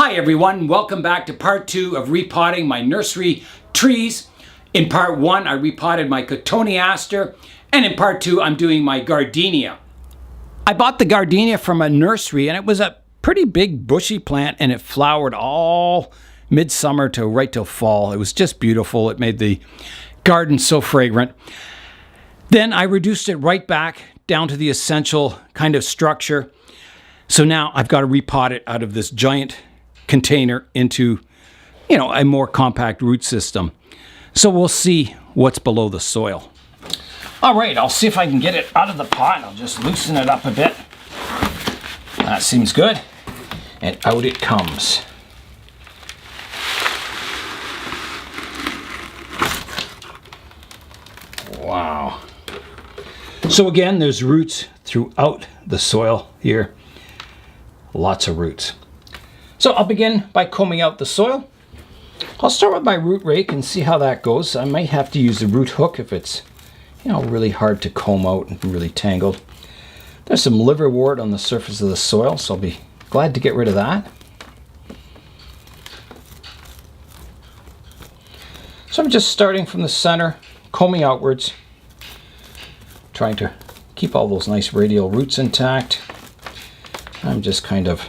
Hi everyone, welcome back to part 2 of repotting my nursery trees. In part 1 I repotted my Cotoneaster, and in part 2 I'm doing my Gardenia. I bought the Gardenia from a nursery and it was a pretty big bushy plant and it flowered all midsummer to right till fall. It was just beautiful. It made the garden so fragrant. Then I reduced it right back down to the essential kind of structure. So now I've got to repot it out of this giant container into, a more compact root system. So we'll see what's below the soil. All right, I'll see if I can get it out of the pot. I'll just loosen it up a bit. That seems good. And out it comes. Wow. So again, there's roots throughout the soil here. Lots of roots. So I'll begin by combing out the soil. I'll start with my root rake and see how that goes. I might have to use the root hook if it's, really hard to comb out and really tangled. There's some liverwort on the surface of the soil, so I'll be glad to get rid of that. So I'm just starting from the center, combing outwards, trying to keep all those nice radial roots intact. I'm just kind of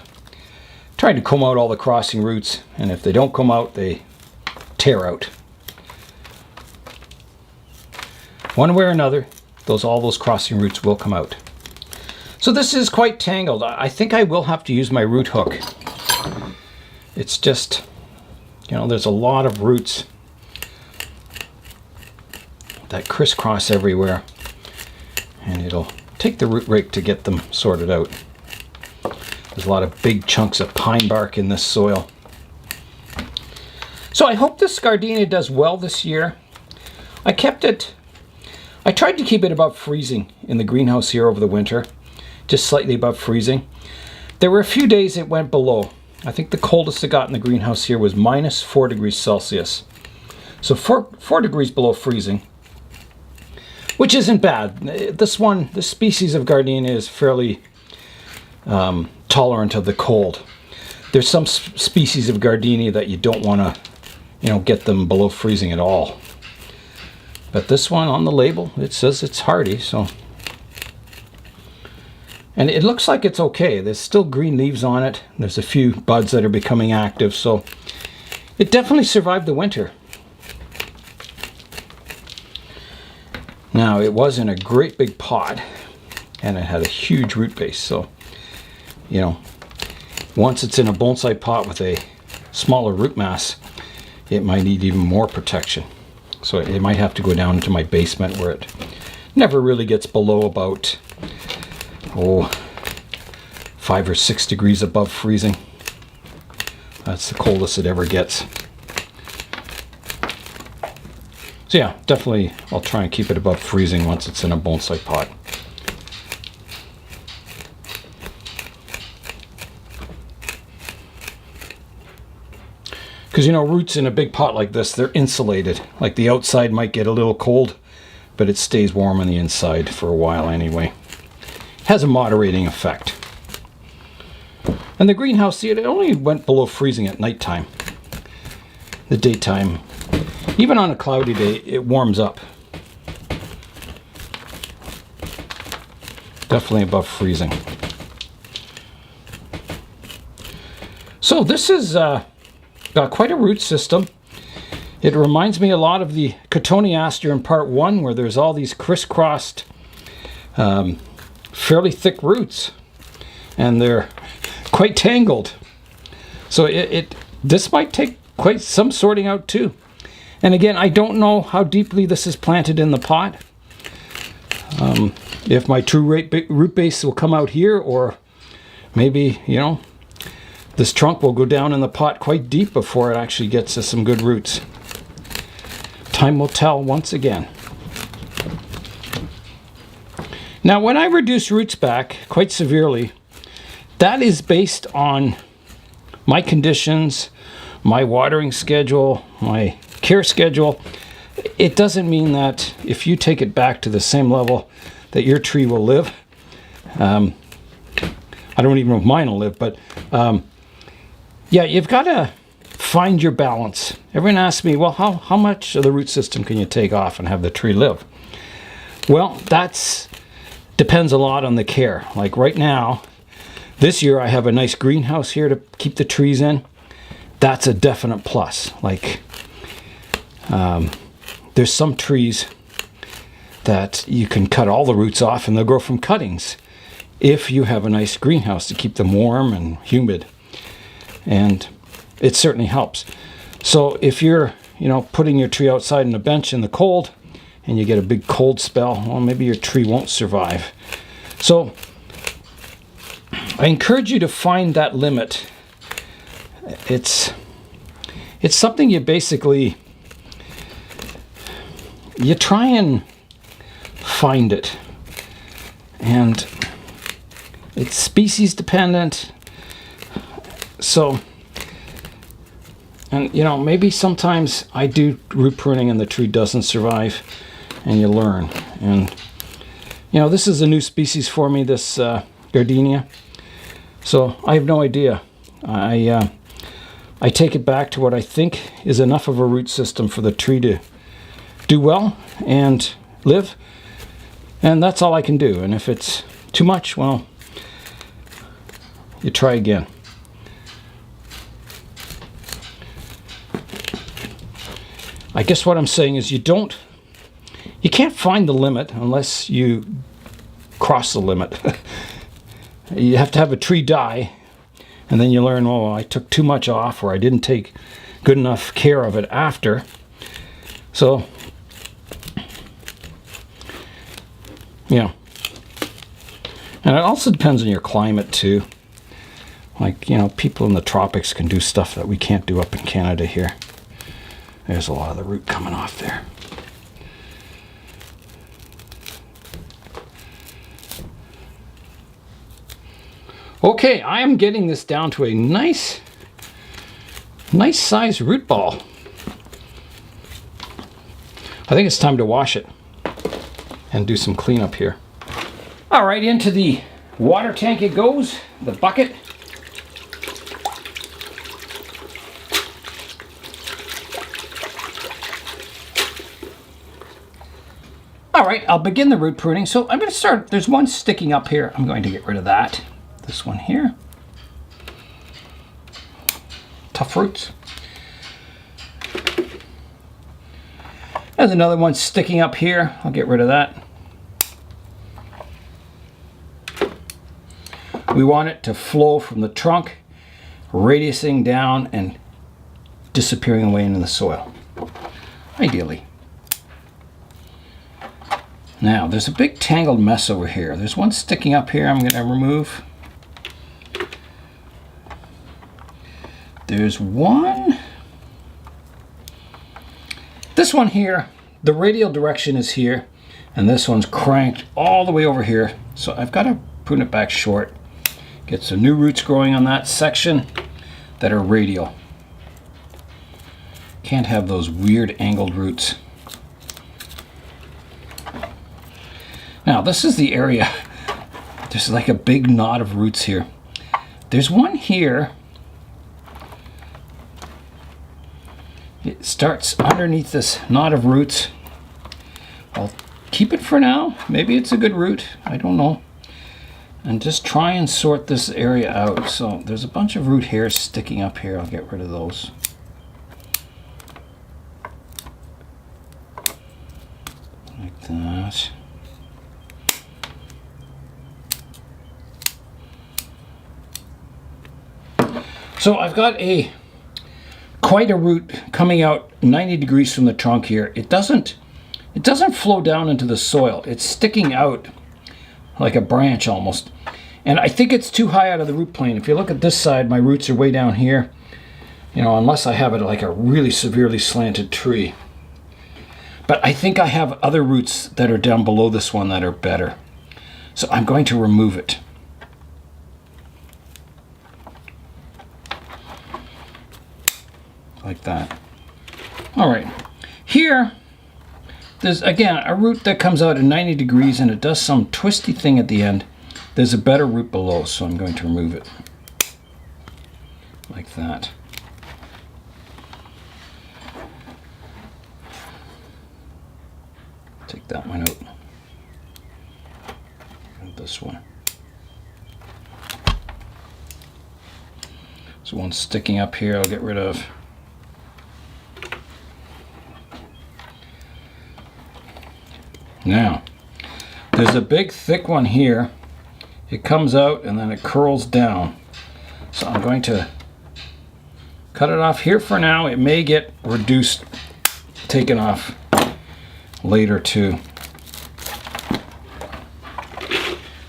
trying to comb out all the crossing roots, and if they don't come out, they tear out. One way or another, all those crossing roots will come out. So this is quite tangled. I think I will have to use my root hook. It's just, there's a lot of roots that crisscross everywhere, and it'll take the root rake to get them sorted out. There's a lot of big chunks of pine bark in this soil. So I hope this Gardenia does well this year. I tried to keep it above freezing in the greenhouse here over the winter, just slightly above freezing. There were a few days it went below. I think the coldest it got in the greenhouse here was -4 degrees Celsius. So 4 degrees below freezing, which isn't bad. This species of Gardenia is fairly tolerant of the cold. There's some species of Gardenia that you don't want to, get them below freezing at all. But this one on the label, it says it's hardy, so. And it looks like it's okay. There's still green leaves on it. There's a few buds that are becoming active, so it definitely survived the winter. Now, it was in a great big pot, and it had a huge root base, so, once it's in a bonsai pot with a smaller root mass, it might need even more protection. So it might have to go down into my basement where it never really gets below about, 5 or 6 degrees above freezing. That's the coldest it ever gets. So yeah, definitely I'll try and keep it above freezing once it's in a bonsai pot. Because, roots in a big pot like this, they're insulated. Like the outside might get a little cold, but it stays warm on the inside for a while anyway. It has a moderating effect. And the greenhouse, it only went below freezing at nighttime. The daytime, even on a cloudy day, it warms up. Definitely above freezing. So this is got quite a root system. It reminds me a lot of the Cotoneaster in part 1, where there's all these crisscrossed, fairly thick roots, and they're quite tangled. So this might take quite some sorting out too. And again, I don't know how deeply this is planted in the pot. If my true root base will come out here, or maybe, this trunk will go down in the pot quite deep before it actually gets to some good roots. Time will tell once again. Now, when I reduce roots back quite severely, that is based on my conditions, my watering schedule, my care schedule. It doesn't mean that if you take it back to the same level that your tree will live. I don't even know if mine will live, but Yeah, you've got to find your balance. Everyone asks me, well, how much of the root system can you take off and have the tree live? Well, that's depends a lot on the care. Like right now, this year I have a nice greenhouse here to keep the trees in. That's a definite plus. Like there's some trees that you can cut all the roots off and they'll grow from cuttings if you have a nice greenhouse to keep them warm and humid. And it certainly helps. So if you're, putting your tree outside on a bench in the cold and you get a big cold spell, well, maybe your tree won't survive. So I encourage you to find that limit. It's something you basically, you try and find it. And it's species dependent. So, and maybe sometimes I do root pruning and the tree doesn't survive, and you learn. And this is a new species for me, this Gardenia. So I have no idea. I take it back to what I think is enough of a root system for the tree to do well and live, and that's all I can do. And if it's too much, well, you try again. I guess what I'm saying is you can't find the limit unless you cross the limit. You have to have a tree die, and then you learn, oh, I took too much off, or I didn't take good enough care of it after. So, yeah. And it also depends on your climate too. Like, people in the tropics can do stuff that we can't do up in Canada here. There's a lot of the root coming off there. Okay, I am getting this down to a nice size root ball. I think it's time to wash it and do some cleanup here. All right, into the water tank it goes, the bucket. All right, I'll begin the root pruning. So I'm going to start, there's one sticking up here. I'm going to get rid of that. This one here. Tough roots. There's another one sticking up here. I'll get rid of that. We want it to flow from the trunk, radiusing down and disappearing away into the soil, ideally. Now, there's a big tangled mess over here. There's one sticking up here I'm going to remove. There's one. This one here, the radial direction is here, and this one's cranked all the way over here. So I've got to prune it back short. Get some new roots growing on that section that are radial. Can't have those weird angled roots. Now, this is the area. There's like a big knot of roots here. There's one here. It starts underneath this knot of roots. I'll keep it for now. Maybe it's a good root. I don't know. And just try and sort this area out. So there's a bunch of root hairs sticking up here. I'll get rid of those. Like that. So I've got quite a root coming out 90 degrees from the trunk here. It doesn't flow down into the soil. It's sticking out like a branch almost. And I think it's too high out of the root plane. If you look at this side, my roots are way down here. Unless I have it like a really severely slanted tree. But I think I have other roots that are down below this one that are better. So I'm going to remove it. Like that. All right, here there's again a root that comes out at 90 degrees and it does some twisty thing at the end. There's a better root below, so I'm going to remove it like like that. Take that one out. And this one. So one sticking up here, I'll get rid of. Now, there's a big thick one here. It comes out and then it curls down. So I'm going to cut it off here for now. It may get reduced, taken off later too.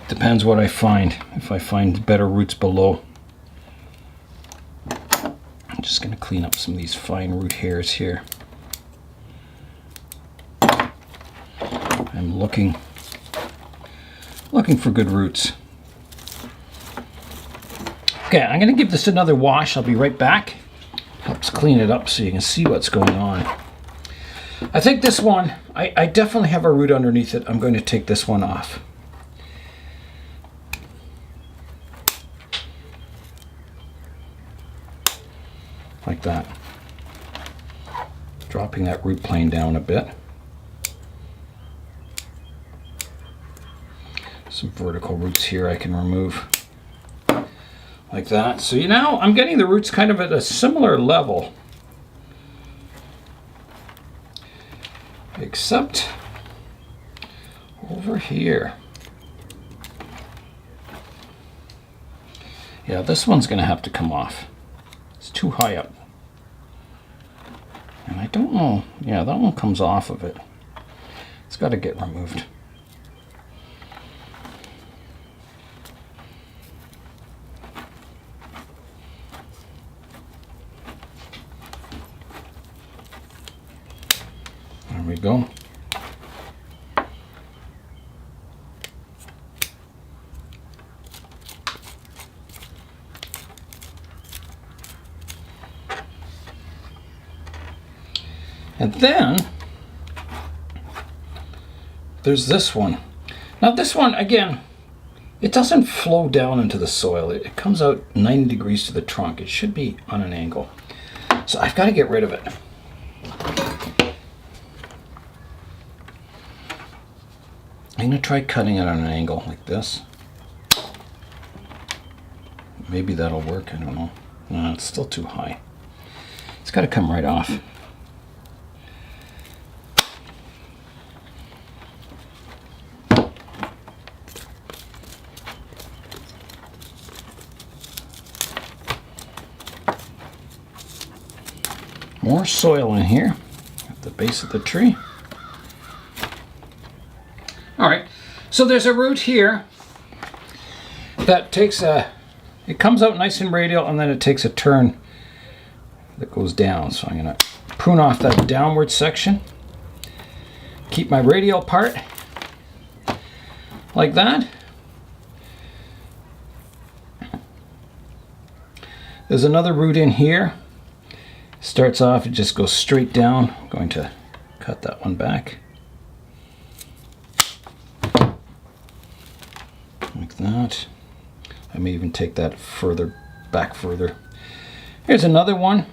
Depends what I find. If I find better roots below. I'm just going to clean up some of these fine root hairs here. I'm looking for good roots. Okay, I'm going to give this another wash. I'll be right back. Helps clean it up so you can see what's going on. I think this one, I definitely have a root underneath it. I'm going to take this one off. Like that. Dropping that root plane down a bit. Some vertical roots here I can remove. Like that. So now I'm getting the roots kind of at a similar level. Except over here. Yeah, this one's going to have to come off. It's too high up. And I don't know. Yeah, that one comes off of it. It's got to get removed. There we go. And then there's this one. Now this one, again, it doesn't flow down into the soil. It comes out 90 degrees to the trunk. It should be on an angle. So I've got to get rid of it. I'm going to try cutting it on an angle like this. Maybe that'll work. I don't know. No, it's still too high. It's got to come right off. More soil in here at the base of the tree. All right, so there's a root here that takes it comes out nice and radial and then it takes a turn that goes down. So I'm gonna prune off that downward section. Keep my radial part like that. There's another root in here. Starts off, it just goes straight down. I'm going to cut that one back. Like that. I may even take that further back further. Here's another one.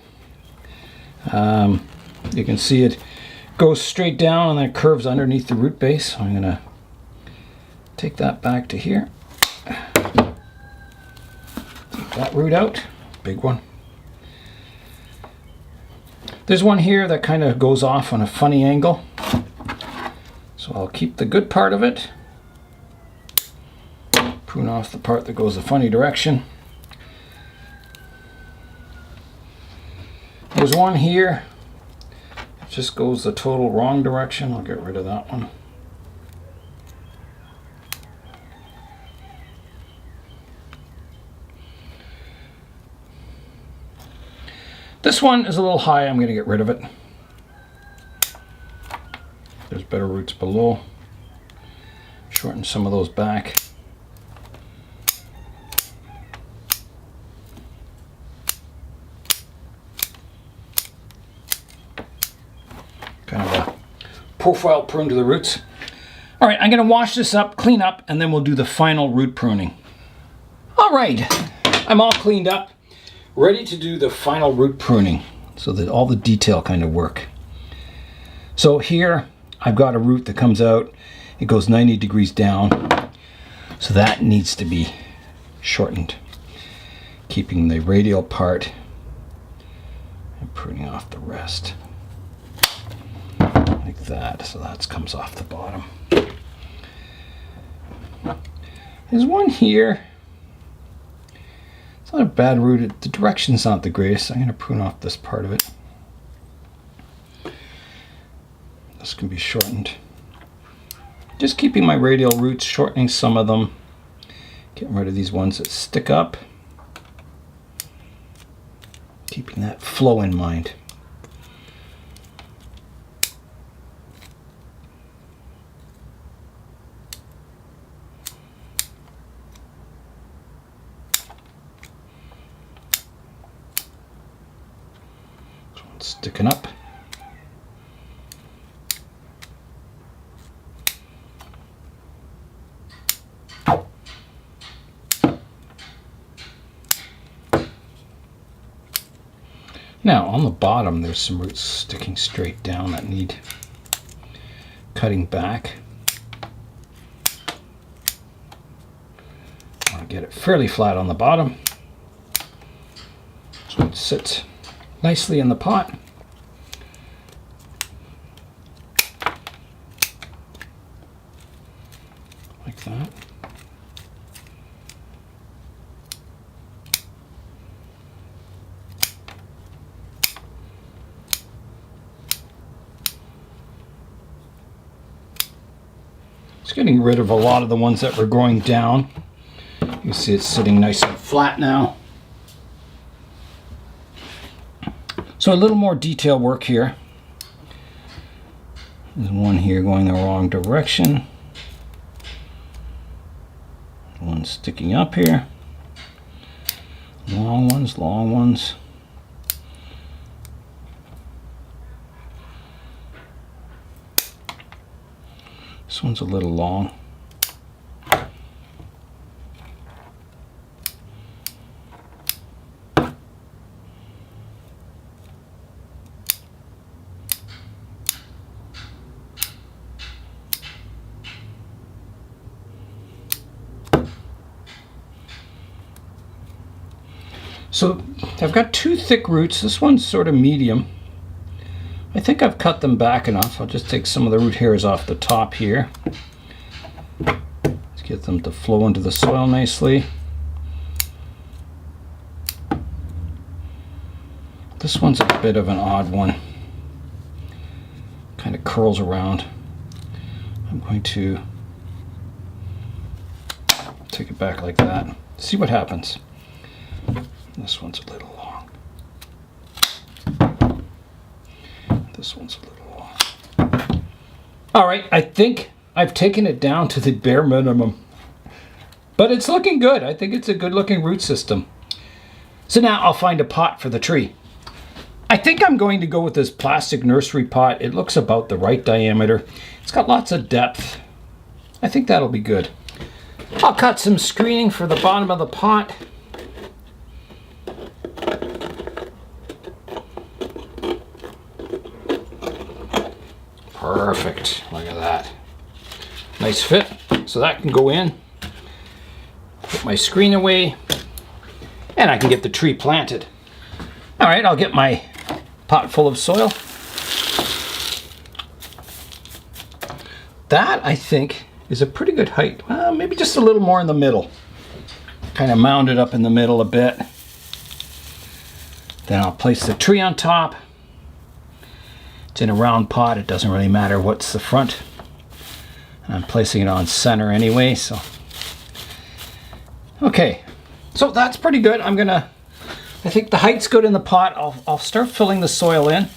You can see it goes straight down and then it curves underneath the root base. So I'm going to take that back to here. Take that root out. Big one. There's one here that kind of goes off on a funny angle. So I'll keep the good part of it. Prune off the part that goes a funny direction. There's one here. It just goes the total wrong direction. I'll get rid of that one. This one is a little high. I'm going to get rid of it. There's better roots below. Shorten some of those back. Kind of a profile prune to the roots. All right, I'm going to wash this up, clean up, and then we'll do the final root pruning. All right, I'm all cleaned up. ready to do the final root pruning so that all the detail kind of work. So here I've got a root that comes out, it goes 90 degrees down, so that needs to be shortened, keeping the radial part and pruning off the rest like that. So that comes off the bottom. There's one here. It's not a bad root. The direction's not the greatest. I'm going to prune off this part of it. This can be shortened. Just keeping my radial roots, shortening some of them, getting rid of these ones that stick up, keeping that flow in mind. This one's sticking up. Now on the bottom there's some roots sticking straight down that need cutting back. I want to get it fairly flat on the bottom so it sits nicely in the pot. Like that. Getting rid of a lot of the ones that were going down. You see it's sitting nice and flat now. So a little more detail work here. There's one here going the wrong direction. One sticking up here. Long ones, long ones. This one's a little long. So I've got two thick roots. This one's sort of medium. I think I've cut them back enough. I'll just take some of the root hairs off the top here. Let's get them to flow into the soil nicely. This one's a bit of an odd one. Kind of curls around. I'm going to take it back like that. See what happens. This one's a little long. This one's a little long. All right, I think I've taken it down to the bare minimum. But it's looking good. I think it's a good looking root system. So now I'll find a pot for the tree. I think I'm going to go with this plastic nursery pot. It looks about the right diameter. It's got lots of depth. I think that'll be good. I'll cut some screening for the bottom of the pot. Perfect. Look at that. Nice fit. So that can go in. Put my screen away. And I can get the tree planted. All right, I'll get my pot full of soil. That, I think, is a pretty good height. Well, maybe just a little more in the middle. Kind of mound it up in the middle a bit. Then I'll place the tree on top. It's in a round pot. It doesn't really matter what's the front. And I'm placing it on center anyway, so. Okay, so that's pretty good. I think the height's good in the pot. I'll start filling the soil in.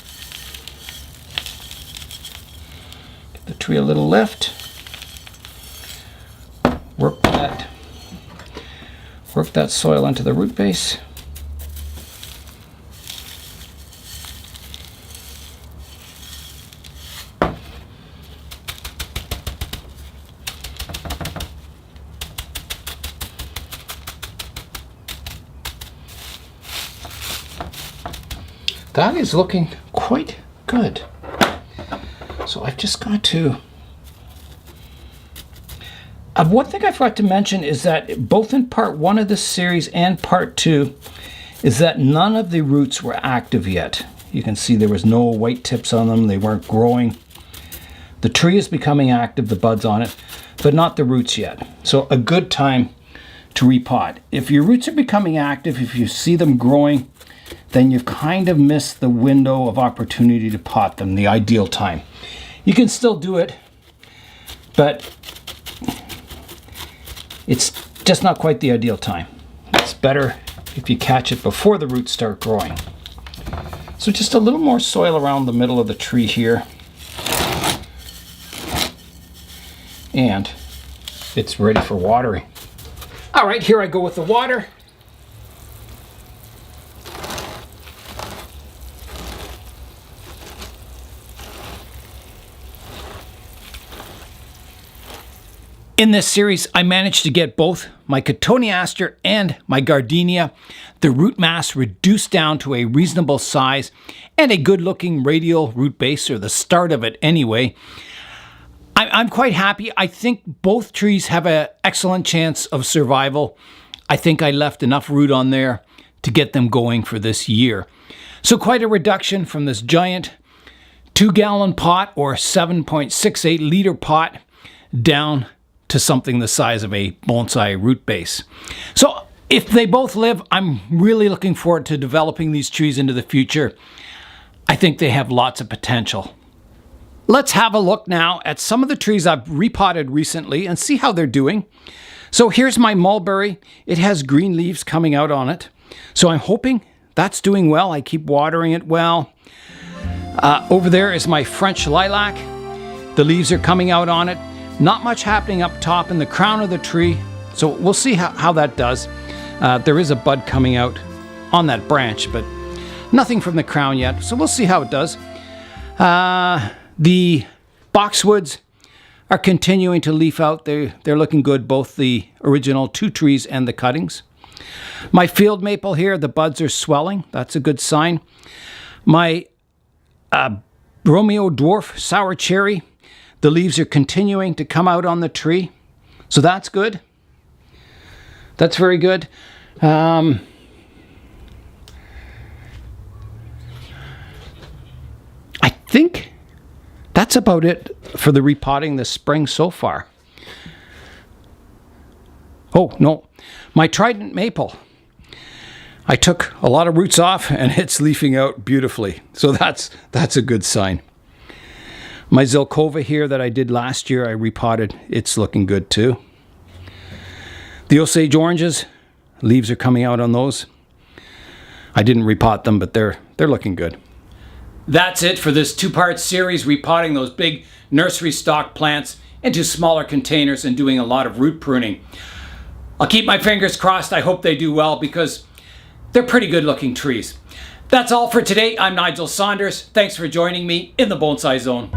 Give the tree a little lift. Work that soil into the root base. that is looking quite good. So I've just got to... one thing I forgot to mention is that both in part 1 of this series and part 2 is that none of the roots were active yet. You can see there was no white tips on them. They weren't growing. The tree is becoming active, the buds on it, but not the roots yet. So a good time to repot. If your roots are becoming active, if you see them growing, then you've kind of missed the window of opportunity to pot them, the ideal time. You can still do it, but it's just not quite the ideal time. It's better if you catch it before the roots start growing. So just a little more soil around the middle of the tree here. And it's ready for watering. All right, here I go with the water. In this series, I managed to get both my Cotoneaster and my Gardenia, the root mass reduced down to a reasonable size and a good-looking radial root base, or the start of it anyway. I'm quite happy. I think both trees have an excellent chance of survival. I think I left enough root on there to get them going for this year. So quite a reduction from this giant 2-gallon pot or 7.68 liter pot down to something the size of a bonsai root base. So if they both live, I'm really looking forward to developing these trees into the future. I think they have lots of potential. Let's have a look now at some of the trees I've repotted recently and see how they're doing. So here's my mulberry. It has green leaves coming out on it. So I'm hoping that's doing well. I keep watering it well. Over there is my French lilac. The leaves are coming out on it. Not much happening up top in the crown of the tree. So we'll see how that does. There is a bud coming out on that branch, but nothing from the crown yet. So we'll see how it does. The boxwoods are continuing to leaf out. They're looking good, both the original 2 trees and the cuttings. My field maple here, the buds are swelling. That's a good sign. My Romeo dwarf sour cherry, the leaves are continuing to come out on the tree. So that's good. That's very good. I think that's about it for the repotting this spring so far. Oh, no. My trident maple. I took a lot of roots off and it's leafing out beautifully. So that's a good sign. My Zelkova here that I did last year, I repotted. It's looking good too. The Osage oranges, leaves are coming out on those. I didn't repot them, but they're looking good. That's it for this 2-part series, repotting those big nursery stock plants into smaller containers and doing a lot of root pruning. I'll keep my fingers crossed. I hope they do well because they're pretty good looking trees. That's all for today. I'm Nigel Saunders. Thanks for joining me in the Bonsai Zone.